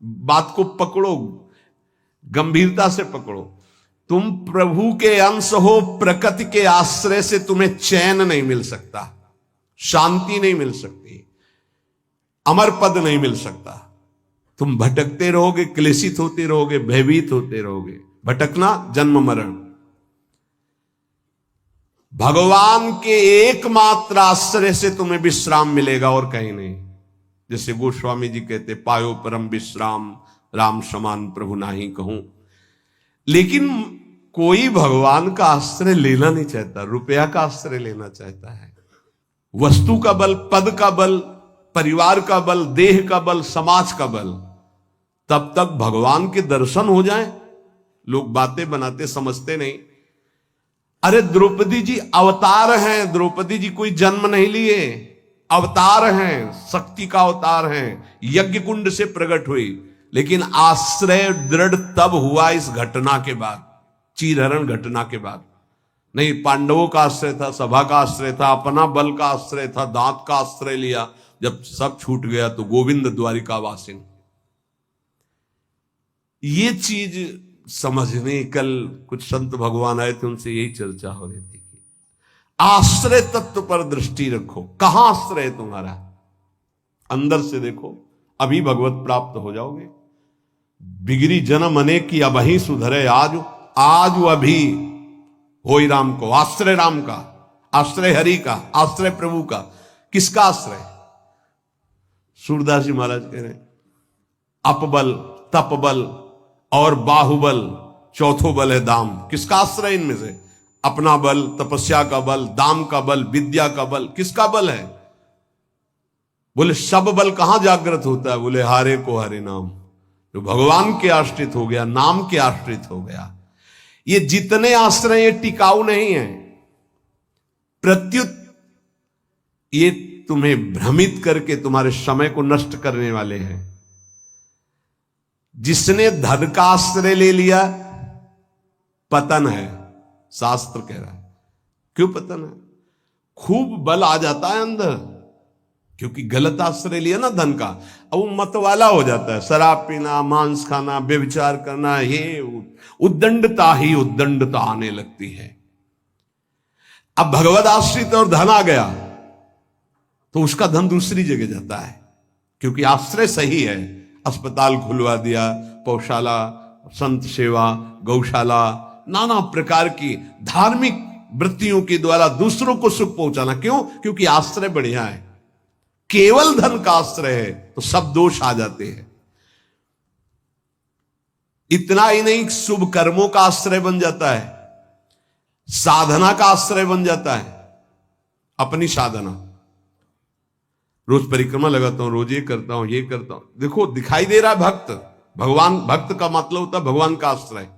बात को पकड़ो, गंभीरता से पकड़ो। तुम प्रभु के अंश हो, प्रकृति के आश्रय से तुम्हें चैन नहीं मिल सकता, शांति नहीं मिल सकती, अमर पद नहीं मिल सकता। तुम भटकते रहोगे, क्लेशित होते रहोगे, भयभीत होते रहोगे। भटकना जन्म मरण। भगवान के एकमात्र आश्रय से तुम्हें विश्राम मिलेगा और कहीं नहीं। जैसे गोस्वामी जी कहते, पायो परम विश्राम, राम समान प्रभु नाही कहूं। लेकिन कोई भगवान का आश्रय लेना नहीं चाहता, रुपया का आश्रय लेना चाहता है। वस्तु का बल, पद का बल, परिवार का बल, देह का बल, समाज का बल। तब तक भगवान के दर्शन हो जाएं, लोग बातें बनाते समझते नहीं। अरे द्रौपदी जी अवतार हैं, द्रौपदी जी कोई जन्म नहीं लिए, अवतार हैं, शक्ति का अवतार हैं, यज्ञ कुंड से प्रकट हुई। लेकिन आश्रय दृढ़ तब हुआ इस घटना के बाद, चीरहरण घटना के बाद। नहीं, पांडवों का आश्रय था, सभा का आश्रय था, अपना बल का आश्रय था, दांत का आश्रय लिया। जब सब छूट गया तो गोविंद द्वारिका वासिन। ये चीज समझने, कल कुछ संत भगवान आए थे, उनसे यही चर्चा हो रही थी कि आश्रय तत्व पर दृष्टि रखो। कहां आश्रय है तुम्हारा? अंदर से देखो, अभी भगवत प्राप्त हो जाओगे। बिगड़ी जन्म अनेक की अबही सुधरे आज, आज अभी होई राम को। आश्रय राम का, आश्रय हरि का, आश्रय प्रभु का। किसका आश्रय? सूरदास जी महाराज कह रहे हैं, अपबल, तपबल और बाहुबल, चौथो बल है दाम। किसका आश्रय इनमें से? अपना बल, तपस्या का बल, दाम का बल, विद्या का बल। किसका बल है? बोले सब बल कहां जागृत होता है? बोले हारे को हरे नाम। जो भगवान के आश्रित हो गया, नाम के आश्रित हो गया। ये जितने आश्रय ये टिकाऊ नहीं है, प्रत्युत ये तुम्हें भ्रमित करके तुम्हारे समय को नष्ट करने वाले हैं। जिसने धन का आश्रय ले लिया, पतन है, शास्त्र कह रहा है। क्यों पतन है? खूब बल आ जाता है अंदर, क्योंकि गलत आश्रय लिया ना धन का। अब वो मतवाला हो जाता है, शराब पीना, मांस खाना, व्यभिचार करना, ये उद्दंडता ही उद्दंडता आने लगती है। अब भगवत आश्रित और धन आ गया तो उसका धन दूसरी जगह जाता है, क्योंकि आश्रय सही है। अस्पताल खुलवा दिया, पौशाला, संत सेवा, गौशाला, नाना प्रकार की धार्मिक वृत्तियों के द्वारा दूसरों को सुख पहुंचाना। क्यों? क्योंकि आश्रय बढ़िया है। केवल धन का आश्रय है तो सब दोष आ जाते हैं। इतना ही नहीं, शुभ कर्मों का आश्रय बन जाता है, साधना का आश्रय बन जाता है। अपनी साधना, रोज परिक्रमा लगाता हूं, रोज ये करता हूं, ये करता हूं। देखो दिखाई दे रहा है भक्त, भगवान, भक्त का मतलब होता है भगवान का आश्रय।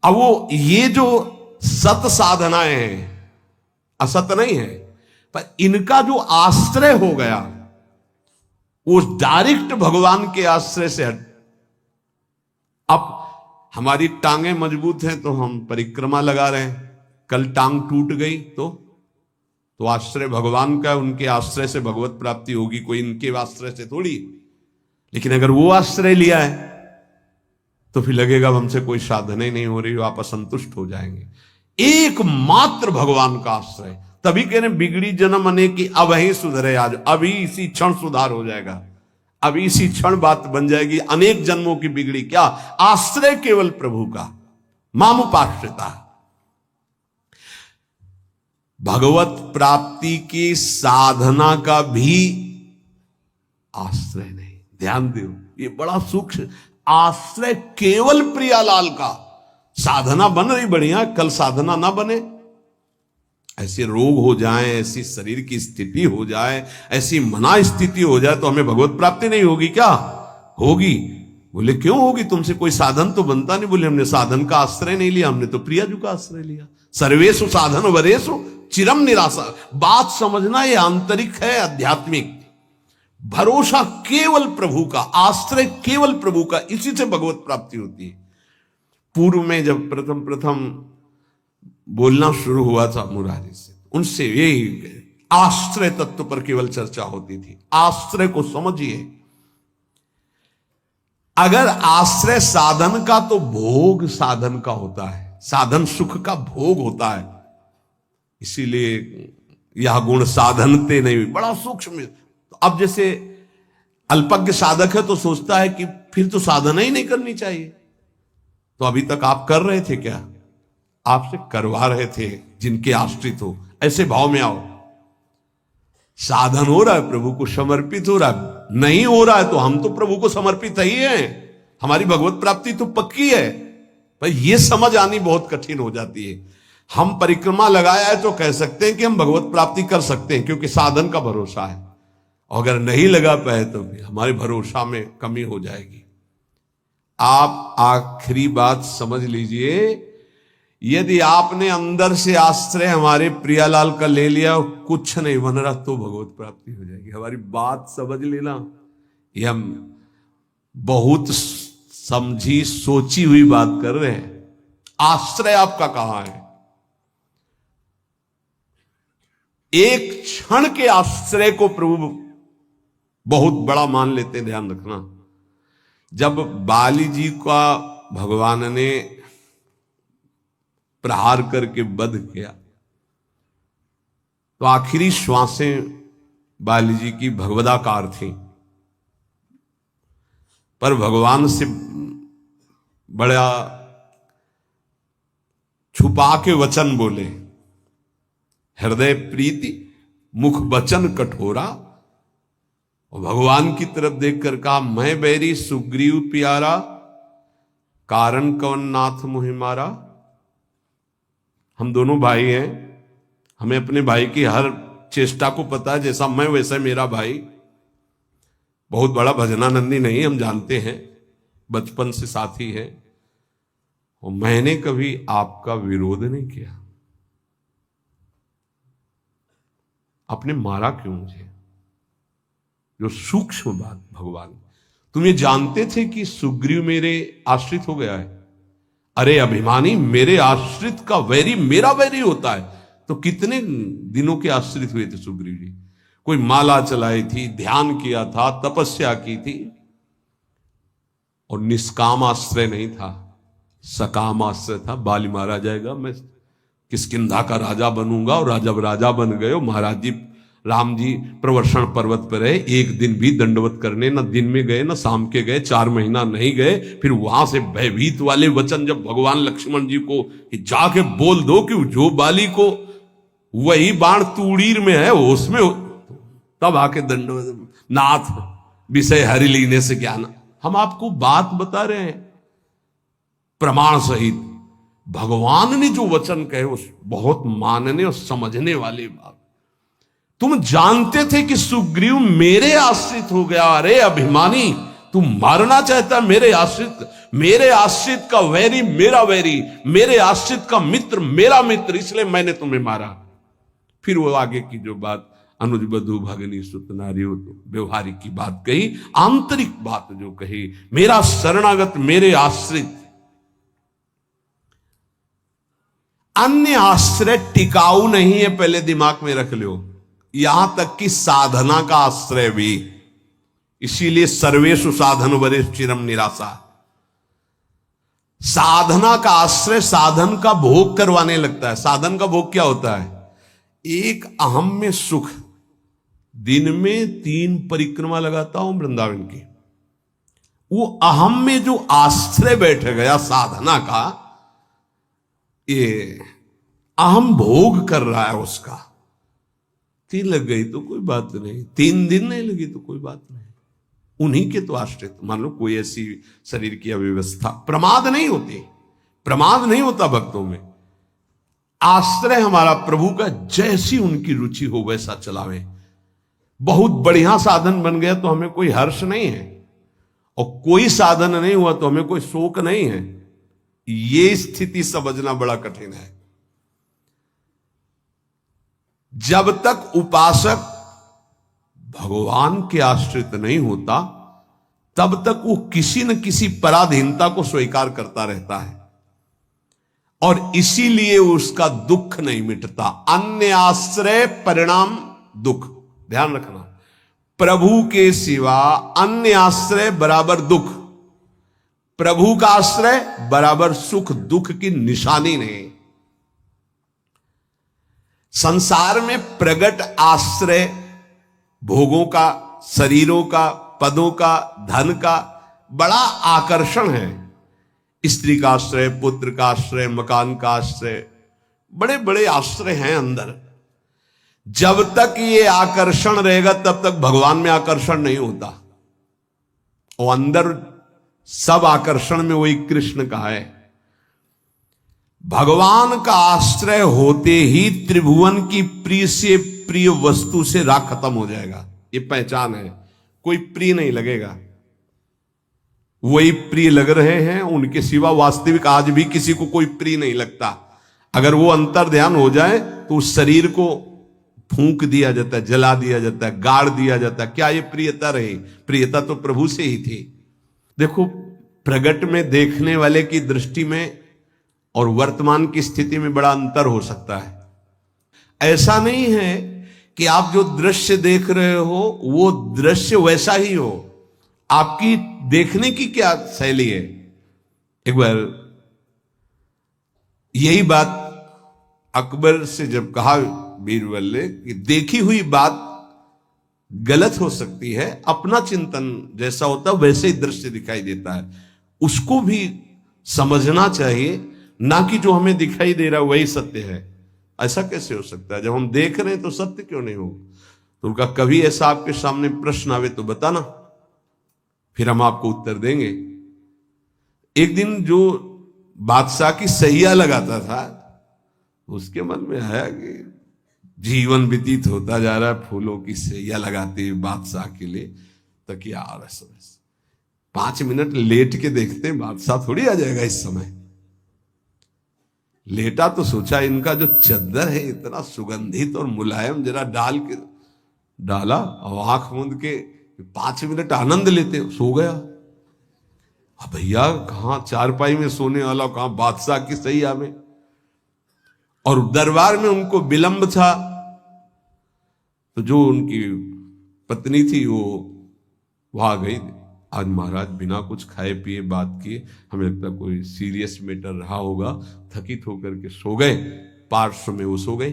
अब वो ये जो सत साधनाएं हैं, असत नहीं है, पर इनका जो आश्रय हो गया वो डायरेक्ट भगवान के आश्रय से हट। अब हमारी टांगे मजबूत हैं तो हम परिक्रमा लगा रहे हैं, कल टांग टूट गई तो आश्रय भगवान का, उनके आश्रय से भगवत प्राप्ति होगी, कोई इनके आश्रय से थोड़ी। लेकिन अगर वो आश्रय लिया है तो फिर लगेगा हमसे कोई साधना ही नहीं हो रही, आप असंतुष्ट हो जाएंगे। एकमात्र भगवान का आश्रय। तभी कह रहे बिगड़ी जन्म अनेक की अबही सुधरे आज। अभी इसी क्षण सुधार हो जाएगा, अभी इसी क्षण बात बन जाएगी। अनेक जन्मों की बिगड़ी क्या? आश्रय केवल प्रभु का, मामुपाश्रिता। भगवत प्राप्ति की साधना का भी आश्रय नहीं। ध्यान दो, ये बड़ा सूक्ष्म। आश्रय केवल प्रियालाल का। साधना बन रही बढ़िया, कल साधना ना बने, ऐसे रोग हो जाए, ऐसी शरीर की स्थिति हो जाए, ऐसी मना स्थिति हो जाए तो हमें भगवत प्राप्ति नहीं होगी क्या? होगी। बोले क्यों होगी? तुमसे कोई साधन तो बनता नहीं। बोले हमने साधन का आश्रय नहीं लिया, हमने तो प्रियाजू का आश्रय लिया। सर्वेषु साधन वरेषु चिरम निराशा। बात समझना, ये आंतरिक है, आध्यात्मिक। भरोसा केवल प्रभु का, आश्रय केवल प्रभु का, इसी से भगवत प्राप्ति होती है। पूर्व में जब प्रथम बोलना शुरू हुआ था मुरारी से, उनसे यही आश्रय तत्व पर केवल चर्चा होती थी। आश्रय को समझिए। अगर आश्रय साधन का, तो भोग साधन का होता है, साधन सुख का भोग होता है। इसीलिए यह गुण साधनते नहीं, बड़ा सूक्ष्म। अब जैसे अल्पज्ञ साधक है तो सोचता है कि फिर तो साधना ही नहीं करनी चाहिए। तो अभी तक आप कर रहे थे क्या? आपसे करवा रहे थे जिनके आश्रित हो। ऐसे भाव में आओ। साधन हो रहा है, प्रभु को समर्पित हो रहा है। नहीं हो रहा है तो हम तो प्रभु को समर्पित ही हैं, हमारी भगवत प्राप्ति तो पक्की है। पर यह समझ आनी बहुत कठिन हो जाती है। हम परिक्रमा लगाया है तो कह सकते हैं कि हम भगवत प्राप्ति कर सकते हैं, क्योंकि साधन का भरोसा है। और अगर नहीं लगा पाए तो भी हमारे भरोसा में कमी हो जाएगी। आप आखिरी बात समझ लीजिए, यदि आपने अंदर से आश्रय हमारे प्रियालाल का ले लिया, कुछ नहीं बन रहा, तो भगवत प्राप्ति हो जाएगी। हमारी बात समझ लेना। ये हम बहुत समझी सोची हुई बात कर रहे हैं। आश्रय आपका कहां है? एक क्षण के आश्रय को प्रभु बहुत बड़ा मान लेते हैं, ध्यान रखना। जब बाली जी का भगवान ने प्रहार करके वध किया, तो आखिरी श्वासें बाली जी की भगवदाकार थी। पर भगवान से बड़ा छुपा के वचन बोले, हृदय प्रीति मुख वचन कठोरा। और भगवान की तरफ देखकर कहा, मैं बैरी सुग्रीव प्यारा, कारण कवन नाथ मुहि मारा। हम दोनों भाई हैं, हमें अपने भाई की हर चेष्टा को पता है। जैसा मैं वैसा मेरा भाई। बहुत बड़ा भजनानंदी नहीं, हम जानते हैं, बचपन से साथी है। और मैंने कभी आपका विरोध नहीं किया। आपने मारा क्यों मुझे? जो सूक्ष्म बात भगवान, तुम ये जानते थे कि सुग्रीव मेरे आश्रित हो गया है? अरे अभिमानी, मेरे आश्रित का वैरी मेरा वैरी होता है। तो कितने दिनों के आश्रित हुए थे सुग्रीव जी? कोई माला चलाई थी, ध्यान किया था, तपस्या की थी। और निष्काम आश्रय नहीं था, सकाम आश्रय था। बाली मारा जाएगा, मैं किष्किंधा का राजा बनूंगा। और जब राजा बन गए, महाराज जी राम जी प्रवर्षण पर्वत पर रहे, एक दिन भी दंडवत करने न दिन में गए न शाम के गए, 4 महीना नहीं गए। फिर वहां से भयभीत वाले वचन जब भगवान लक्ष्मण जी को जाके बोल दो कि जो बाली को वही बाण तूड़ीर में है उसमें, तब आके दंडवत, नाथ विषय हरि लीने से क्या ना। हम आपको बात बता रहे हैं प्रमाण सहित। भगवान ने जो वचन कहे उस बहुत मानने और समझने वाली बात। तुम जानते थे कि सुग्रीव मेरे आश्रित हो गया। अरे अभिमानी, तुम मारना चाहता मेरे आश्रित का वैरी मेरा वैरी, मेरे आश्रित का मित्र मेरा मित्र, इसलिए मैंने तुम्हें मारा। फिर वो आगे की जो बात, अनुज बधु भगनी सुत नारी हो, तो व्यवहारिक की बात कही, आंतरिक बात जो कही, मेरा शरणागत मेरे आश्रित। अन्य आश्रय टिकाऊ नहीं है, पहले दिमाग में रख लो। यहां तक कि साधना का आश्रय भी। इसीलिए सर्वेषु साधन वरेषु चिरम निराशा। साधना का आश्रय साधन का भोग करवाने लगता है। साधन का भोग क्या होता है? एक अहम में सुख। दिन में 3 परिक्रमा लगाता हूं वृंदावन की, वो अहम में जो आश्रय बैठ गया साधना का, ये अहम भोग कर रहा है उसका। 3 लग गई तो कोई बात नहीं, 3 दिन नहीं लगी तो कोई बात नहीं। उन्हीं के तो आश्रित। मान लो कोई ऐसी शरीर की अव्यवस्था, प्रमाद नहीं होती, प्रमाद नहीं होता भक्तों में। आश्रय हमारा प्रभु का, जैसी उनकी रुचि हो वैसा चलावे। बहुत बढ़िया साधन बन गया तो हमें कोई हर्ष नहीं है, और कोई साधन नहीं हुआ तो हमें कोई शोक नहीं है। ये स्थिति समझना बड़ा कठिन है। जब तक उपासक भगवान के आश्रित नहीं होता, तब तक वो किसी न किसी पराधीनता को स्वीकार करता रहता है, और इसीलिए उसका दुख नहीं मिटता। अन्य आश्रय परिणाम दुख। ध्यान रखना, प्रभु के सिवा अन्य आश्रय बराबर दुख। प्रभु का आश्रय बराबर सुख दुख की निशानी नहीं। संसार में प्रगट आश्रय भोगों का, शरीरों का, पदों का, धन का बड़ा आकर्षण है। स्त्री का आश्रय, पुत्र का आश्रय, मकान का आश्रय, बड़े बड़े आश्रय हैं अंदर। जब तक ये आकर्षण रहेगा तब तक भगवान में आकर्षण नहीं होता। और अंदर सब आकर्षण में वही कृष्ण का है। भगवान का आश्रय होते ही त्रिभुवन की प्रिय से प्रिय वस्तु से राग खत्म हो जाएगा। ये पहचान है, कोई प्रिय नहीं लगेगा। वही प्रिय लग रहे हैं, उनके सिवा वास्तविक आज भी किसी को कोई प्रिय नहीं लगता। अगर वो अंतर ध्यान हो जाए तो उस शरीर को फूंक दिया जाता है, जला दिया जाता है, गाड़ दिया जाता है। क्या ये प्रियता रही? प्रियता तो प्रभु से ही थी। देखो, प्रगट में देखने वाले की दृष्टि में और वर्तमान की स्थिति में बड़ा अंतर हो सकता है। ऐसा नहीं है कि आप जो दृश्य देख रहे हो वो दृश्य वैसा ही हो। आपकी देखने की क्या शैली है? एक बार यही बात अकबर से जब कहा बीरबल ने कि देखी हुई बात गलत हो सकती है, अपना चिंतन जैसा होता है वैसे ही दृश्य दिखाई देता है, उसको भी समझना चाहिए, ना कि जो हमें दिखाई दे रहा है वही सत्य है। ऐसा कैसे हो सकता है? जब हम देख रहे हैं तो सत्य क्यों नहीं हो? तो उनका कभी ऐसा आपके सामने प्रश्न आवे तो बताना, फिर हम आपको उत्तर देंगे। एक दिन जो बादशाह की सैया लगाता था, उसके मन में आया कि जीवन व्यतीत होता जा रहा है फूलों की सैया लगाते हुए बादशाह के लिए, तकिया आ रहा है। 5 मिनट लेट के देखते हैं, बादशाह थोड़ी आ जाएगा इस समय। लेटा तो सोचा इनका जो चद्दर है इतना सुगंधित और मुलायम, जरा डाल के डाला और आंख मूंद के 5 मिनट आनंद लेते, सो गया। अब भैया कहां चारपाई में सोने वाला, कहां बादशाह की सैया में। और दरबार में उनको विलंब था, तो जो उनकी पत्नी थी वो वहां गई। आज महाराज बिना कुछ खाए पिए बात किए, हमें लगता कोई सीरियस मैटर रहा होगा, थकित होकर के सो गए। पार्श्व में वो सो गए।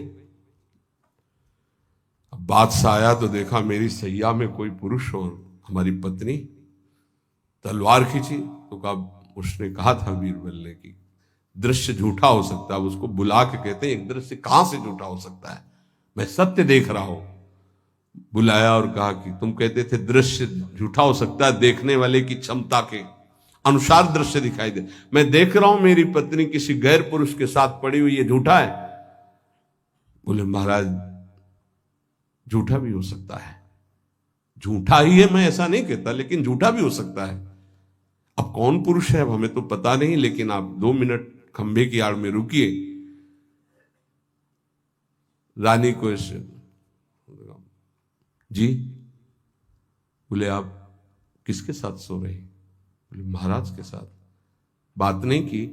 अब बादशाह आया तो देखा मेरी सैया में कोई पुरुष और हमारी पत्नी। तलवार खींची तो कहा, उसने कहा था बीरबल ने कि दृश्य झूठा हो सकता है। उसको बुला के कहते हैं एक दृश्य कहां से झूठा हो सकता है, मैं सत्य देख रहा हूं। बुलाया और कहा कि तुम कहते थे दृश्य झूठा हो सकता है, देखने वाले की क्षमता के अनुसार दृश्य दिखाई दे। मैं देख रहा हूं मेरी पत्नी किसी गैर पुरुष के साथ पड़ी हुई, ये झूठा है? बोले महाराज झूठा भी हो सकता है। झूठा ही है मैं ऐसा नहीं कहता, लेकिन झूठा भी हो सकता है। अब कौन पुरुष है अब हमें तो पता नहीं, लेकिन आप 2 मिनट खंभे की आड़ में रुकिए। रानी को जी, बोले आप किसके साथ सो रहे? बोले महाराज के साथ। बात नहीं की?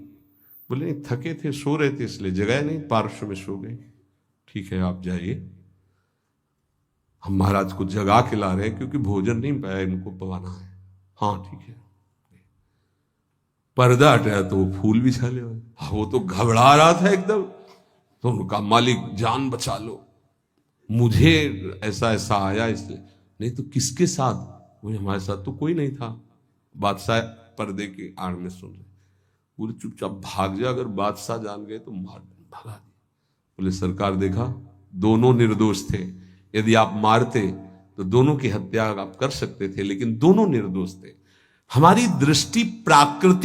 बोले नहीं, थके थे, सो रहे थे इसलिए जगाया नहीं, पार्श्व में सो गए। ठीक है आप जाइए, हम महाराज को जगा के ला रहे हैं क्योंकि भोजन नहीं पाया, इनको पवाना है। हाँ ठीक है। पर्दा हटाया तो वो फूल बिछा ले। वो तो घबरा रहा था एकदम। तो उनका मालिक जान बचा लो, मुझे ऐसा ऐसा आया इसलिए। नहीं तो किसके साथ? वो हमारे साथ तो कोई नहीं था। बादशाह पर्दे के आड़ में सुन रहे। पूरे चुपचाप भाग जा, अगर बादशाह जान गए तो मार भगा दिया। बोले सरकार देखा दोनों निर्दोष थे, यदि आप मारते तो दोनों की हत्या आप कर सकते थे, लेकिन दोनों निर्दोष थे। हमारी दृष्टि प्राकृतिक